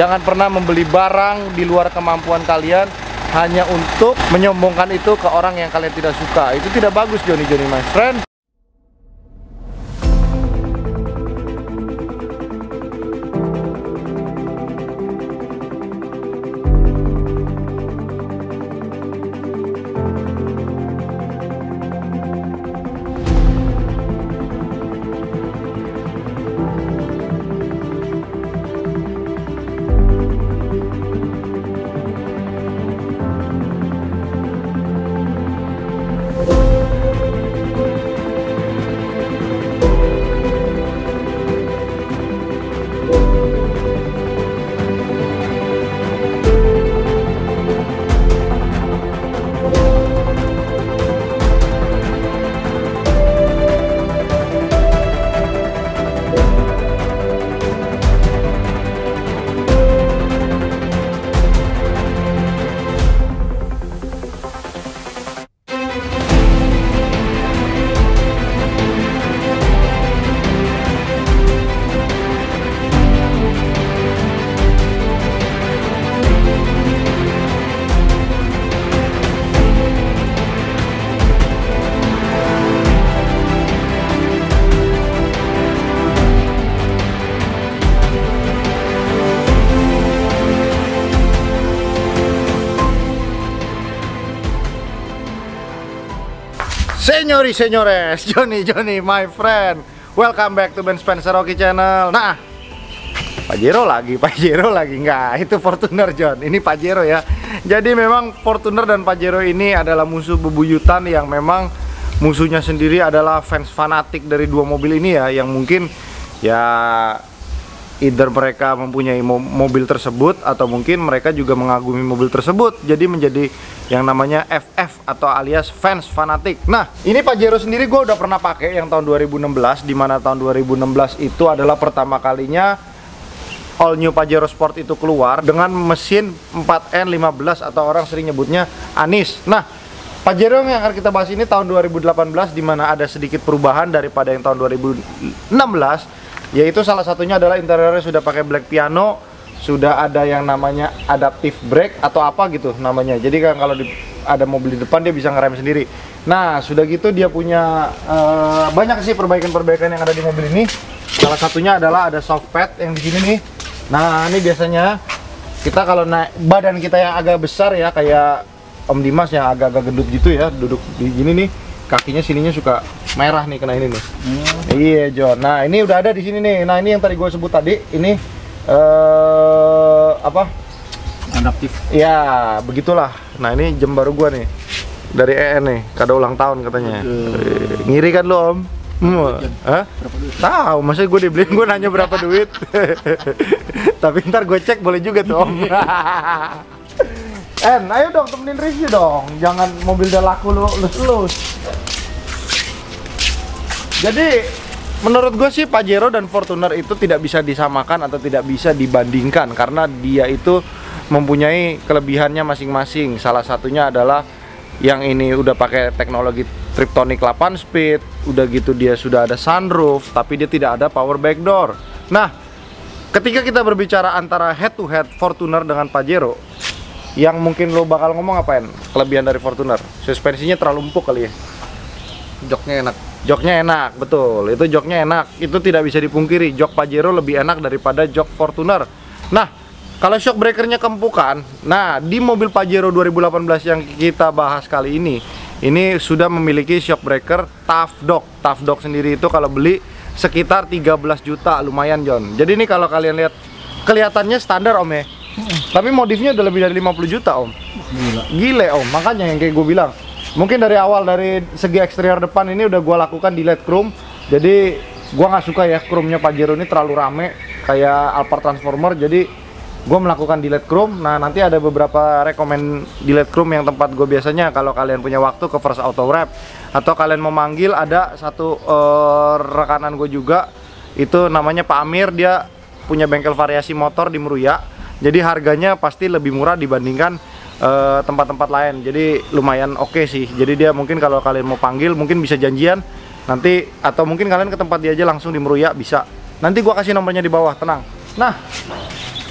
Jangan pernah membeli barang di luar kemampuan kalian hanya untuk menyombongkan itu ke orang yang kalian tidak suka. Itu tidak bagus, Johnny my friend. Senyores, Johnny, my friend. Welcome back to Ben Spencer Hoki Channel. Nah, Pajero lagi, enggak, itu Fortuner, John. Ini Pajero ya. Jadi memang Fortuner dan Pajero ini adalah musuh bebuyutan yang memang musuhnya sendiri adalah fans fanatik dari dua mobil ini ya, yang mungkin ya either mereka mempunyai mobil tersebut atau mungkin mereka juga mengagumi mobil tersebut. Jadi menjadi yang namanya FF atau alias fans fanatik. Nah, ini Pajero sendiri gue udah pernah pakai yang tahun 2016, dimana tahun 2016 itu adalah pertama kalinya all new Pajero Sport itu keluar dengan mesin 4N15 atau orang sering nyebutnya Anis. Nah, Pajero yang akan kita bahas ini tahun 2018, dimana ada sedikit perubahan daripada yang tahun 2016, yaitu salah satunya adalah interiornya sudah pakai black piano, sudah ada yang namanya adaptive brake atau apa gitu namanya. Jadi kan kalau ada mobil di depan dia bisa ngerem sendiri. Nah, sudah gitu dia punya banyak sih perbaikan-perbaikan yang ada di mobil ini. Salah satunya adalah ada soft pad yang di sini nih. Nah, ini biasanya kita kalau naik badan kita yang agak besar ya, kayak Om Dimas yang agak-agak gendut gitu ya, duduk di gini nih, kakinya sininya suka merah nih kena ini nih. Iya, John. Nah, ini udah ada di sini nih. Nah, ini yang tadi gue sebut tadi, ini apa? Adaptif. Ya, begitulah. Nah, ini jam baru gua nih. Dari EN nih, kado ulang tahun katanya. Ngiri kan lo, Om? Hah? Tahu, masa gue dibeliin, gue nanya berapa duit. Tapi ntar gue cek boleh juga tuh, Om. Ayo dong temenin review dong. Jangan mobil udah laku lu lus-lus. Jadi menurut gue sih Pajero dan Fortuner itu tidak bisa disamakan atau tidak bisa dibandingkan karena dia itu mempunyai kelebihannya masing-masing. Salah satunya adalah yang ini udah pakai teknologi Triptonic 8 speed, udah gitu dia sudah ada sunroof, tapi dia tidak ada power backdoor. Nah, ketika kita berbicara antara head to head Fortuner dengan Pajero, yang mungkin lo bakal ngomong apain? Kelebihan dari Fortuner, suspensinya terlalu empuk kali ya. Joknya enak, betul. Itu joknya enak. Itu tidak bisa dipungkiri. Jok Pajero lebih enak daripada jok Fortuner. Nah, kalau shock breakernya kempukan, nah di mobil Pajero 2018 yang kita bahas kali ini sudah memiliki shock breaker Tough Dog. Tough Dog sendiri itu kalau beli sekitar 13 juta, lumayan, John. Jadi ini kalau kalian lihat kelihatannya standar, Om ya. Tapi modifnya udah lebih dari 50 juta, Om. Gile, Om. Makanya yang kayak gue bilang, mungkin dari awal, dari segi eksterior depan ini udah gue lakukan delete chrome. Jadi gue nggak suka ya chrome-nya Pajero ini terlalu rame kayak Alphard Transformer. Jadi gue melakukan delete chrome. Nah, nanti ada beberapa rekomend delete chrome yang tempat gue biasanya kalau kalian punya waktu ke First Auto Wrap atau kalian mau manggil. Ada satu rekanan gue juga, itu namanya Pak Amir. Dia punya bengkel variasi motor di Meruya. Jadi harganya pasti lebih murah dibandingkan tempat-tempat lain. Jadi lumayan oke sih. Jadi dia mungkin kalau kalian mau panggil mungkin bisa janjian nanti, atau mungkin kalian ke tempat dia aja langsung di Meruya bisa. Nanti gua kasih nomornya di bawah, tenang. Nah,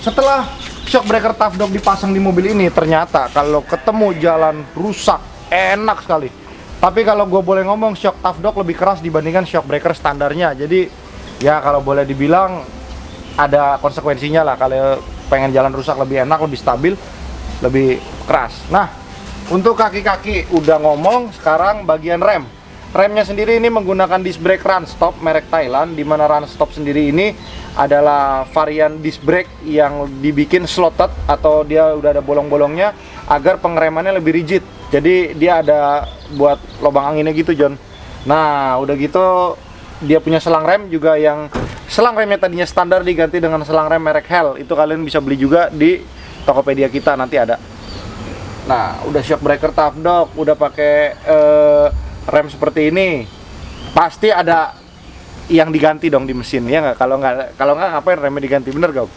setelah shock breaker Tough Dog dipasang di mobil ini, ternyata kalau ketemu jalan rusak enak sekali. Tapi kalau gue boleh ngomong, shock Tough Dog lebih keras dibandingkan shock breaker standarnya. Jadi ya kalau boleh dibilang ada konsekuensinya lah. Kalau pengen jalan rusak lebih enak, lebih stabil, lebih keras. Nah, untuk kaki-kaki udah ngomong, sekarang bagian rem. Remnya sendiri ini menggunakan disc brake run stop merek Thailand, di mana run stop sendiri ini adalah varian disc brake yang dibikin slotted atau dia udah ada bolong-bolongnya agar pengeremannya lebih rigid. Jadi dia ada buat lubang anginnya gitu, John. Nah, udah gitu dia punya selang rem juga yang selang remnya tadinya standar diganti dengan selang rem merek Hell. Itu kalian bisa beli juga di Tokopedia kita, nanti ada. Nah, udah shock breaker Tough Dog, udah pakai rem seperti ini, pasti ada yang diganti dong di mesin, ya nggak? Kalau nggak ngapain remnya diganti, bener gak?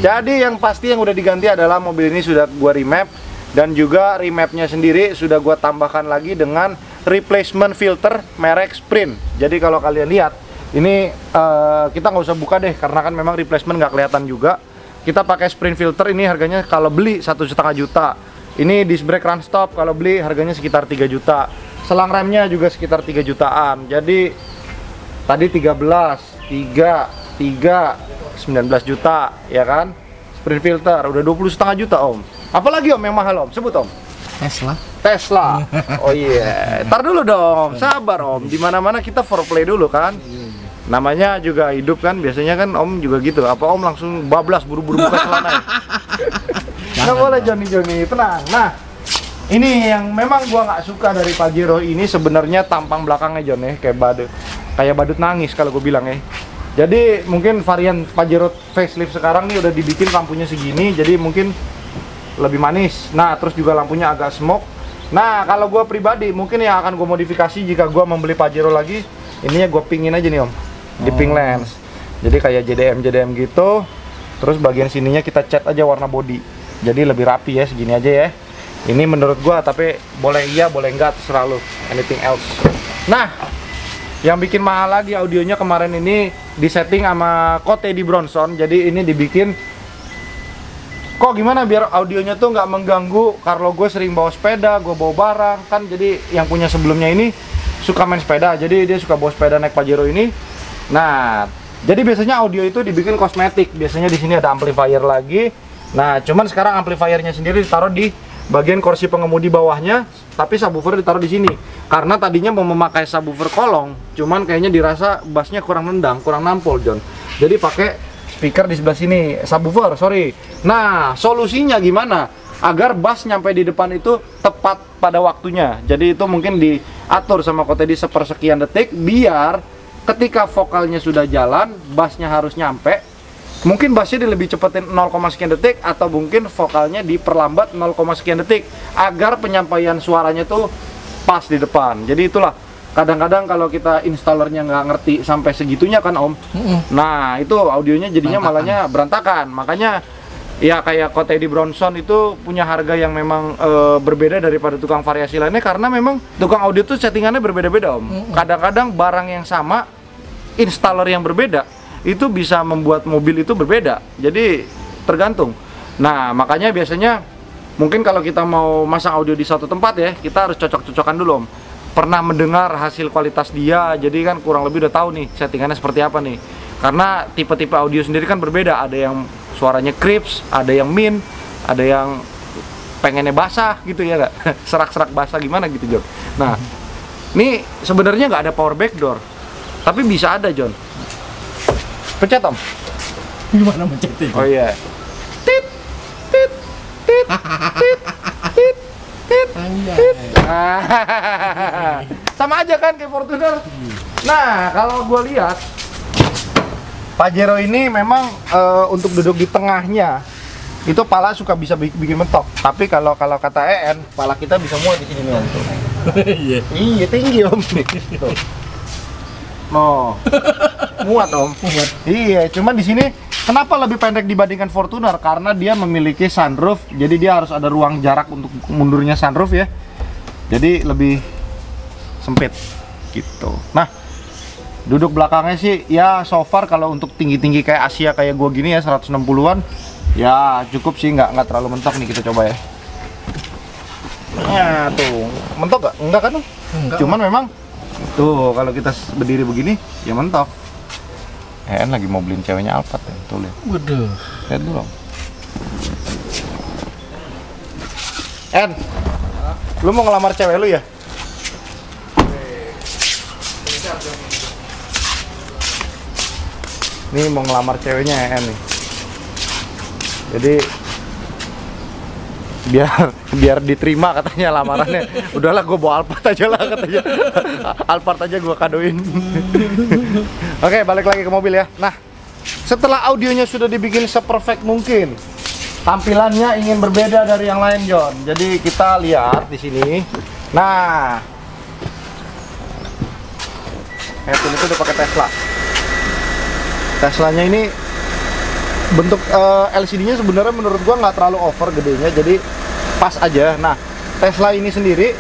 Jadi yang pasti yang udah diganti adalah mobil ini sudah gua remap, dan juga remapnya sendiri sudah gua tambahkan lagi dengan replacement filter merek Sprint. Jadi kalau kalian lihat ini kita nggak usah buka deh, karena kan memang replacement nggak kelihatan juga. Kita pakai Sprint filter, ini harganya kalau beli 1,5 juta. Ini disc brake run stop kalau beli harganya sekitar 3 juta. Selang remnya juga sekitar 3 jutaan. Jadi tadi 13, 19 juta, ya kan? Sprint filter udah 20,5 juta, Om. Apalagi Om yang mahal, Om? Sebut, Om. Tesla. Oh iya. Ntar dulu dong. Sabar, Om. Di mana-mana kita foreplay dulu kan. Namanya juga hidup kan, biasanya kan Om juga gitu. Apa Om langsung bablas buru-buru buka celana ya? Nggak boleh, Joni, tenang. Nah, ini yang memang gua nggak suka dari Pajero ini sebenarnya tampang belakangnya, John, ya, kayak badut nangis kalau gue bilang ya. Jadi mungkin varian Pajero facelift sekarang nih udah dibikin lampunya segini, jadi mungkin lebih manis. Nah, terus juga lampunya agak smoke. Nah, kalau gue pribadi mungkin yang akan gue modifikasi jika gue membeli Pajero lagi, ininya gue pingin aja nih, Om, di pink lens. Jadi kayak JDM gitu. Terus bagian sininya kita cat aja warna body, jadi lebih rapi ya, segini aja ya. Ini menurut gua, tapi boleh iya boleh enggak, terserah lu. Anything else. Nah, yang bikin mahal lagi audionya kemarin ini disetting sama Cote di Bronson. Jadi ini dibikin kok gimana biar audionya tuh nggak mengganggu. Kalau gue sering bawa sepeda, gue bawa barang kan. Jadi yang punya sebelumnya ini suka main sepeda, jadi dia suka bawa sepeda naik Pajero ini. Nah, jadi biasanya audio itu dibikin kosmetik. Biasanya di sini ada amplifier lagi. Nah, cuman sekarang amplifiernya sendiri ditaruh di bagian kursi pengemudi bawahnya, tapi subwoofer ditaruh di sini. Karena tadinya mau memakai subwoofer kolong, cuman kayaknya dirasa bassnya kurang nendang, kurang nampol, John. Jadi pakai speaker di sebelah sini, subwoofer, sorry. Nah, solusinya gimana? Agar bass nyampe di depan itu tepat pada waktunya. Jadi itu mungkin diatur sama Cote di sepersekian detik, biar ketika vokalnya sudah jalan, bassnya harus nyampe. Mungkin bassnya lebih cepetin 0, sekian detik, atau mungkin vokalnya diperlambat 0, sekian detik agar penyampaian suaranya tuh pas di depan. Jadi itulah, kadang-kadang kalau kita installernya nggak ngerti sampai segitunya kan, Om. Nah, itu audionya jadinya malahnya berantakan. Makanya ya kayak Cote di Bronson itu punya harga yang memang berbeda daripada tukang variasi lainnya, karena memang tukang audio tuh settingannya berbeda-beda, Om. Kadang-kadang barang yang sama, installer yang berbeda, itu bisa membuat mobil itu berbeda. Jadi tergantung. Nah, makanya biasanya mungkin kalau kita mau masang audio di satu tempat ya, kita harus cocok-cocokan dulu, Om. Pernah mendengar hasil kualitas dia, jadi kan kurang lebih udah tahu nih settingannya seperti apa nih. Karena tipe-tipe audio sendiri kan berbeda. Ada yang suaranya crisp, ada yang min, ada yang pengennya basah gitu ya, nggak? Serak-serak basah gimana gitu, John. Nah, ini sebenarnya nggak ada power backdoor, tapi bisa ada, John. Pencet, Om. Gimana mencetnya? Oh iya. Tit, tit, tit, tit, tit, tit, tit. Sama aja kan kayak Fortuner. Nah, kalau gue lihat Pajero ini memang untuk duduk di tengahnya itu pala suka bisa bikin mentok. Tapi kalau kata EN, pala kita bisa muat di sini nih, Om. Iya. Iya, tinggi, Om. Tuh. No. Muat, Om. Muat. Iya, cuman di sini kenapa lebih pendek dibandingkan Fortuner? Karena dia memiliki sunroof, jadi dia harus ada ruang jarak untuk mundurnya sunroof ya. Jadi lebih sempit gitu. Nah, duduk belakangnya sih ya so far kalau untuk tinggi-tinggi kayak Asia kayak gua gini ya 160-an Ya cukup sih, nggak terlalu mentok nih, kita coba ya. Nah tuh, mentok nggak? Enggak kan? Enggak. Cuman memang tuh kalau kita berdiri begini ya mentok. Lagi mau beliin ceweknya Alphard ya, tuh lihat. Waduh. Lihat dulu. Lu mau ngelamar cewek lu ya? Nih mau ngelamar ceweknya nih. Jadi biar diterima katanya lamarannya. Udahlah gue bawa Alphard aja lah katanya. Alphard aja gue kadoin. Oke, balik lagi ke mobil ya. Nah, setelah audionya sudah dibikin seperfect mungkin, tampilannya ingin berbeda dari yang lain, John. Jadi kita lihat di sini. Nah, ini tuh udah pakai Tesla. Teslanya ini bentuk LCD-nya sebenarnya menurut gua nggak terlalu over gedenya, jadi pas aja. Nah, Tesla ini sendiri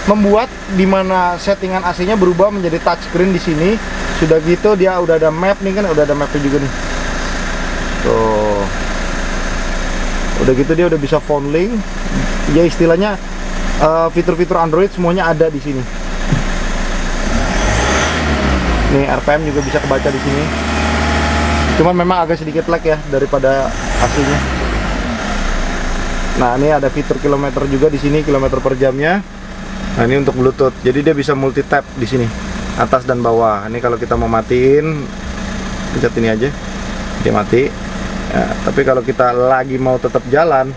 membuat dimana settingan AC-nya berubah menjadi touchscreen di sini. Sudah gitu dia udah ada map nih kan, udah ada mapnya juga nih. Tuh. Udah gitu dia udah bisa phone link. Ya istilahnya fitur-fitur Android semuanya ada di sini. Nih RPM juga bisa kebaca di sini. Cuman memang agak sedikit lag ya daripada aslinya. Nah, ini ada fitur kilometer juga di sini, kilometer per jamnya. Nah, ini untuk Bluetooth. Jadi dia bisa multi tap di sini, atas dan bawah. Ini kalau kita mau matiin, pencet ini aja, dia mati. Ya, tapi kalau kita lagi mau tetap jalan,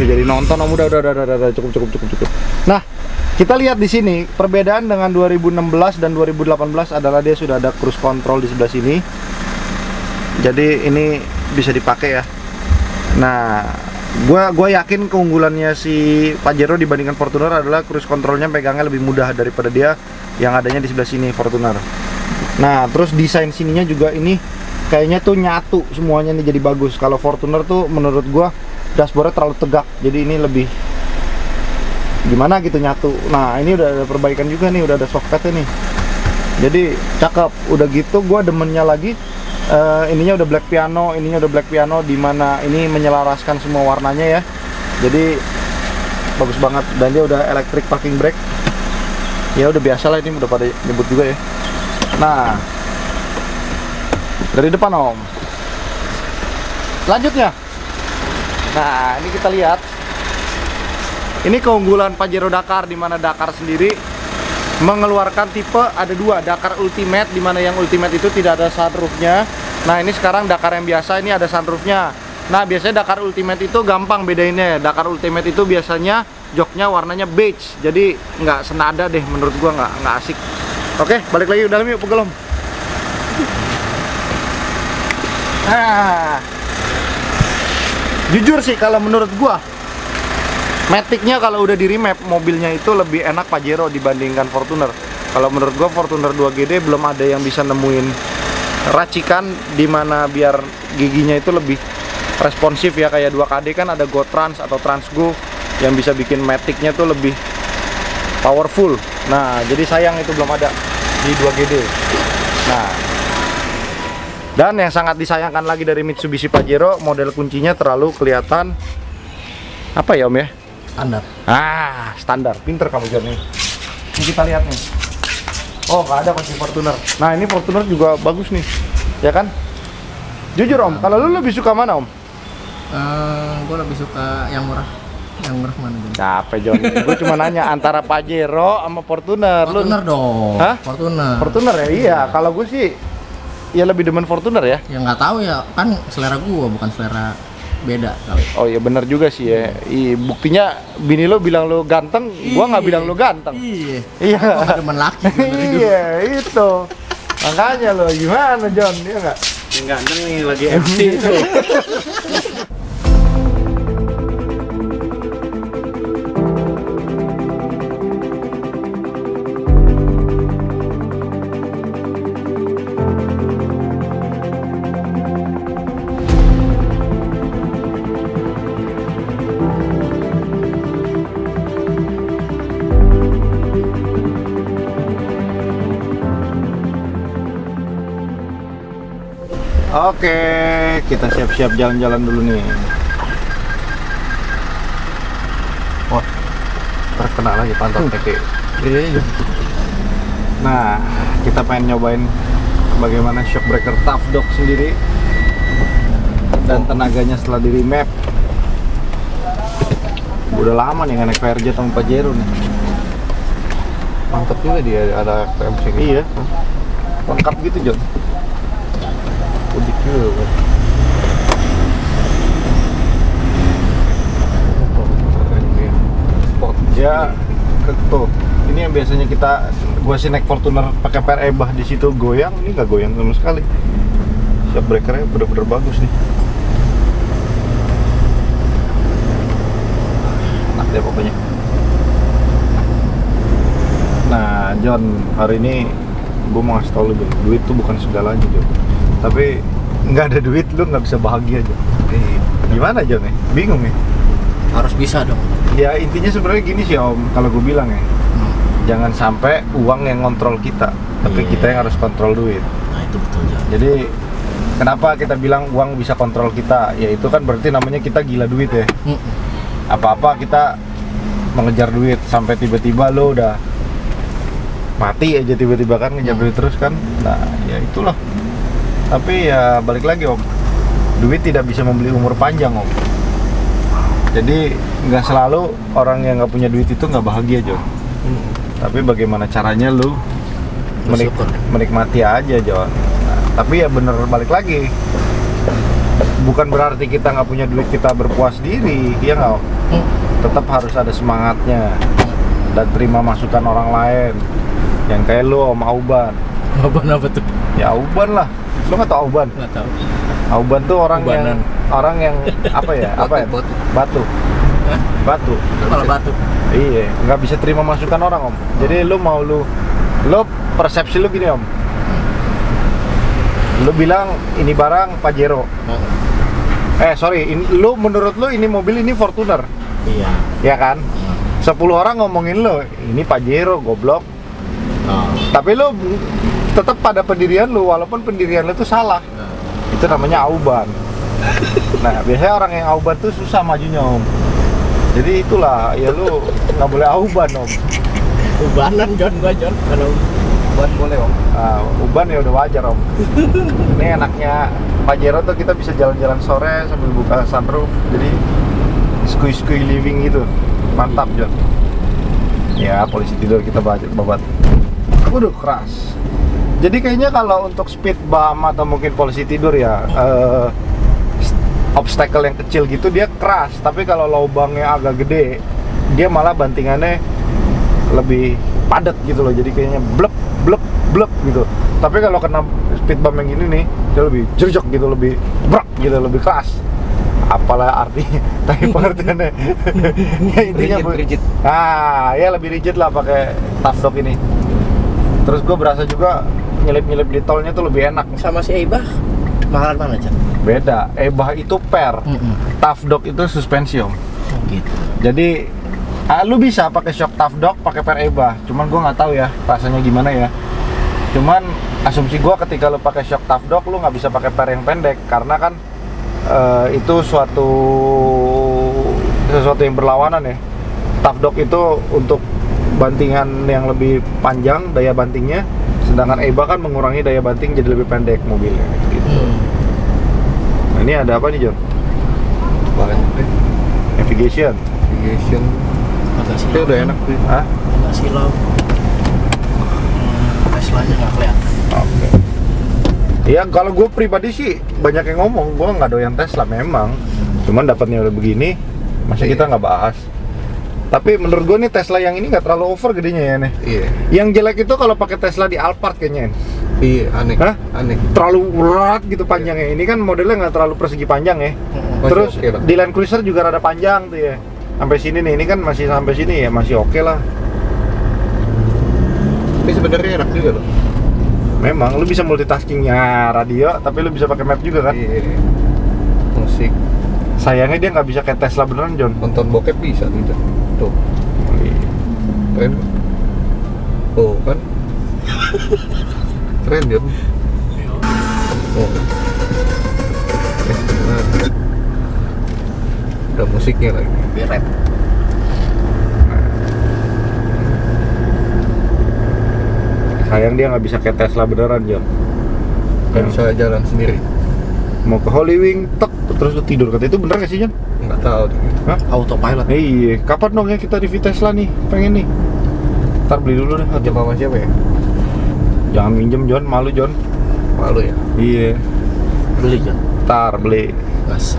jadi nonton om, udah cukup. Nah, kita lihat di sini perbedaan dengan 2016 dan 2018 adalah dia sudah ada cruise control di sebelah sini. Jadi ini bisa dipakai ya. Nah, gua yakin keunggulannya si Pajero dibandingkan Fortuner adalah cruise controlnya pegangnya lebih mudah daripada dia yang adanya di sebelah sini Fortuner. Nah, terus desain sininya juga ini kayaknya tuh nyatu semuanya nih, jadi bagus. Kalau Fortuner tuh menurut gua dashboardnya terlalu tegak, jadi ini lebih gimana gitu nyatu. Nah, ini udah ada perbaikan juga nih, udah ada softpadnya nih, jadi cakep. Udah gitu gua demennya lagi ininya udah black piano, dimana ini menyelaraskan semua warnanya ya, jadi bagus banget. Dan dia udah electric parking brake ya, udah biasa lah, ini udah pada nyebut juga ya. Nah, dari depan om, selanjutnya, nah ini kita lihat, ini keunggulan Pajero Dakar, dimana Dakar sendiri mengeluarkan tipe ada dua, Dakar Ultimate, dimana yang Ultimate itu tidak ada sunroofnya. Nah, ini sekarang Dakar yang biasa ini ada sunroofnya. Nah, biasanya Dakar Ultimate itu gampang bedainnya. Dakar Ultimate itu biasanya joknya warnanya beige, jadi nggak senada deh menurut gua, nggak asik. Oke, balik lagi ke dalam yuk, pegel om. Nah, jujur sih kalau menurut gua, Matic-nya kalau udah di remap mobilnya itu lebih enak Pajero dibandingkan Fortuner. Kalau menurut gua Fortuner 2GD belum ada yang bisa nemuin racikan dimana biar giginya itu lebih responsif ya, kayak 2KD kan ada Go Trans atau Transgo yang bisa bikin Matic-nya tuh lebih powerful. Nah, jadi sayang itu belum ada di 2GD. Nah, dan yang sangat disayangkan lagi dari Mitsubishi Pajero, model kuncinya terlalu kelihatan apa ya om ya? Standar. Standar. Pinter kamu John nih. Ini kita lihat nih. Oh, nggak ada kunci Fortuner. Nah, ini Fortuner juga bagus nih, ya kan? Jujur om, kalau lu lebih suka mana om? Gue lebih suka yang murah. Yang murah mana John? Capek John. Gue cuma nanya antara Pajero sama Fortuner. Fortuner dong. Hah? Fortuner. Fortuner ya? Iya. Kalau gue sih ya lebih demen Fortuner ya. Ya nggak tahu ya, kan selera gua bukan selera beda kali. Oh iya benar juga sih ya. Buktinya bini lo bilang lo ganteng, gua nggak bilang lo ganteng. Iya. Iya. Gua nggak demen laki. Iya itu. Makanya lo gimana John? Dia nggak? Yang ganteng nih lagi MC itu. Oke, kita siap-siap jalan-jalan dulu nih. Wah, terkena lagi pantat kaki. Iya. Nah, kita pengen nyobain bagaimana shock breaker Tough Dog sendiri dan tenaganya setelah di remap. Udah lama nih nggak naik VRJ sama Pajero nih. Mantap juga dia ada PMC gitu. Iya, lengkap gitu John. Udik juga kan. Sport Ya, tuh. Ini yang biasanya gua sih naik Fortuner pakai per ebah di situ goyang, ini nggak goyang sama sekali. Shock breakernya bener-bener bagus nih. Enak deh pokoknya. Nah, John, hari ini gue mau ngasih tau lu, John, duit tuh bukan segalanya, John. Tapi nggak ada duit lu nggak bisa bahagia, John. Gimana, John? Bingung nih. Harus bisa dong. Ya intinya sebenarnya gini sih Om, kalau gue bilang ya, jangan sampai uang yang ngontrol kita, tapi Iya. kita yang harus kontrol duit. Nah itu betul ya. Jadi kenapa kita bilang uang bisa kontrol kita? Ya itu kan berarti namanya kita gila duit ya. Apa-apa kita mengejar duit sampai tiba-tiba lo udah mati aja tiba-tiba kan ngejar duit terus kan. Nah ya itulah. Tapi ya balik lagi Om, duit tidak bisa membeli umur panjang Om. Jadi nggak selalu orang yang nggak punya duit itu nggak bahagia John. Tapi bagaimana caranya lu menikmati aja John. Nah, tapi ya bener balik lagi, bukan berarti kita nggak punya duit kita berpuas diri, ya nggak? Tetap harus ada semangatnya dan terima masukan orang lain. Yang kayak lu Om Auban. Auban apa tuh? Ya Auban lah. Lu nggak tau Auban? Nggak tahu. Auban tuh orang Ubanan. yang apa ya? Apa ya? Batu. Hah? Batu. Malah batu. Iya, nggak bisa terima masukan orang Om. Jadi lu persepsi lu gini Om. Lu bilang ini barang Pajero. Lu menurut lu ini mobil ini Fortuner. Iya. Ya kan? 10 orang ngomongin lu, ini Pajero goblok. Tapi lu tetap pada pendirian lu walaupun pendirian lu itu salah. Itu namanya Auban. Nah, biasanya orang yang Auban tuh susah majunya Om. Jadi itulah, ya lu nggak boleh Auban Om. Ubanan John, kalau Uban boleh Om. Uban ya udah wajar Om. Ini enaknya Pajero tuh kita bisa jalan-jalan sore sambil buka sunroof. Jadi skui-skui living gitu. Mantap John. Ya polisi tidur kita babat. Waduh keras. Jadi kayaknya kalau untuk speed bump atau mungkin polisi tidur ya obstacle yang kecil gitu dia keras, tapi kalau lubangnya agak gede dia malah bantingannya lebih padat gitu loh, jadi kayaknya blep blep blep gitu. Tapi kalau kena speed bump yang gini nih dia lebih jerjok gitu, lebih brak gitu, lebih keras. Apalah artinya, tapi pengertiannya ya intinya rigid. Ya lebih rigid lah pakai Tough Dog ini. Terus gue berasa juga nyelip-nyelip di tolnya tuh lebih enak. Sama si Ebah mahalan mana Chan? Beda, Ebah itu per, Tough Dog itu suspensi Om. Gitu. Jadi lu bisa pakai shock Tough Dog pakai per Ebah, cuman gue nggak tahu ya rasanya gimana ya. Cuman asumsi gue ketika lu pakai shock Tough Dog lu nggak bisa pakai per yang pendek karena kan itu sesuatu yang berlawanan ya. Tough Dog itu untuk bantingan yang lebih panjang daya bantingnya, sedangkan Ebah kan mengurangi daya banting jadi lebih pendek mobilnya gitu. Nah, ini ada apa nih John? Banyak deh. Navigation. Agak silau. Itu udah enak sih. Hah? Agak silau. Teslanya nggak kelihatan. Oke. Ya kalau gue pribadi sih banyak yang ngomong gue nggak doyan Tesla memang. Cuman dapatnya udah begini, masa kita nggak bahas. Tapi menurut gue nih Tesla yang ini nggak terlalu over gedenya ya nih. Iya. Yang jelek itu kalau pakai Tesla di Alphard kayaknya. Iya, aneh. Hah? Aneh. Terlalu berat gitu panjangnya. Ini kan modelnya nggak terlalu persegi panjang ya. Masih Terus oke lah. di Land Cruiser juga rada panjang tuh ya. Sampai sini nih, ini kan masih sampai sini ya, masih oke lah. Tapi sebenarnya enak juga loh. Memang lu bisa multitaskingnya radio, tapi lu bisa pakai map juga kan. Iya. Musik, Sayangnya dia nggak bisa kayak Tesla beneran John. nonton bokep bisa tidak. Tuh, keren. Oh kan. Keren John. Oh. Ada musiknya lagi. Beret. Sayang dia nggak bisa kayak Tesla beneran, John. Nggak bisa jalan sendiri. Mau ke Holy Wing, tek, terus lu tidur. Kata itu bener nggak sih, John? Nggak tahu. Hah? Autopilot. Iya, kapan dong ya kita review Tesla nih? Pengen nih. Ntar beli dulu deh. Pinjam sama siapa ya? Jangan minjem, John. Malu, John. Malu ya. Iya. Beli kan? Ntar beli. Gas.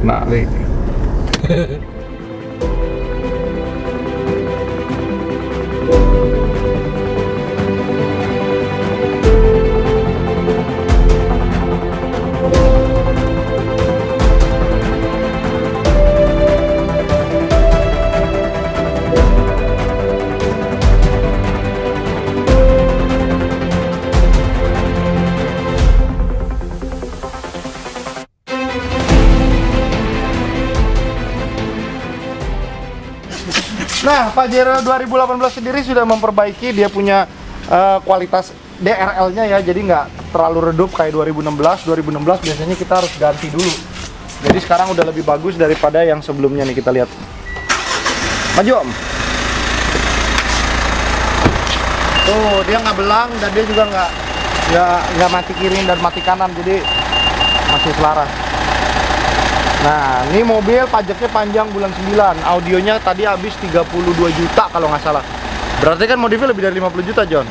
Nah, Beli. Nah, Pajero 2018 sendiri sudah memperbaiki dia punya kualitas DRL-nya ya, jadi nggak terlalu redup kayak 2016. 2016 biasanya kita harus ganti dulu. Jadi sekarang udah lebih bagus daripada yang sebelumnya nih, kita lihat. Maju, Om. Tuh, dia nggak belang dan dia juga nggak mati kiri dan mati kanan, jadi masih selaras. Nah, ini mobil pajaknya panjang bulan 9. Audionya tadi habis 32 juta kalau nggak salah. Berarti kan modifnya lebih dari 50 juta, John.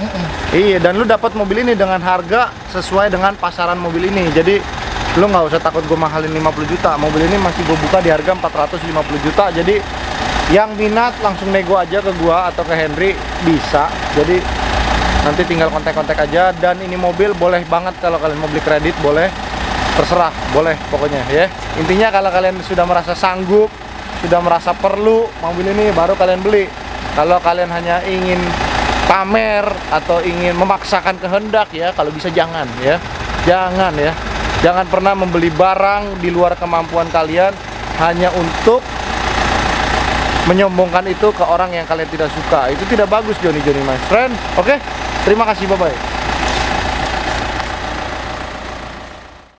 Iya, dan lu dapat mobil ini dengan harga sesuai dengan pasaran mobil ini. Jadi, lu nggak usah takut gue mahalin 50 juta. Mobil ini masih gue buka di harga 450 juta. Jadi, yang minat langsung nego aja ke gua atau ke Henry, bisa. Jadi, nanti tinggal kontak-kontak aja. Dan ini mobil boleh banget kalau kalian mau beli kredit, boleh. Terserah, boleh pokoknya ya. Intinya kalau kalian sudah merasa sanggup, sudah merasa perlu mobil ini, baru kalian beli. Kalau kalian hanya ingin pamer atau ingin memaksakan kehendak ya, kalau bisa jangan ya. Jangan ya. Jangan pernah membeli barang di luar kemampuan kalian hanya untuk menyombongkan itu ke orang yang kalian tidak suka. Itu tidak bagus, Johnny my friend. Oke, terima kasih, bye-bye.